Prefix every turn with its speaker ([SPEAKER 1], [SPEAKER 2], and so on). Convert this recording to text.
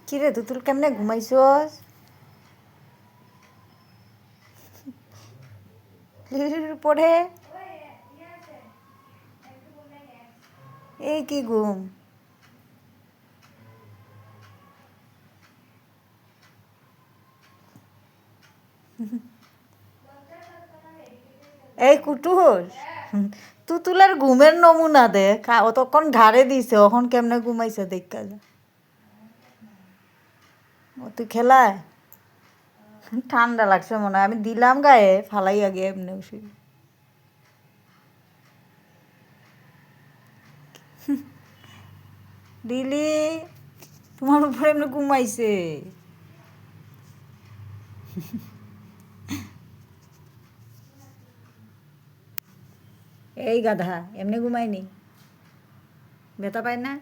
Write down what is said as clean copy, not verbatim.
[SPEAKER 1] কিরে তুতুল কেমনে ঘুমাইছস? লিলির পড়ে এই কি ঘুম? এই কুটুস, তুতুলের ঘুমের নমুনা দে। অতক্ষণ ঘাড়ে দিছে, এখন কেমনে ঘুমাইছে দেখা যা। ও তুই খেলায় ঠান্ডা লাগছে মনে হয়, আমি দিলাম গায়ে ফালাই আগে এমনি শুই। দিলি তোমার উপরে এমনি ঘুমাইছে। এই গাধা এমনি ঘুমায়নি, ব্যথা পায় না।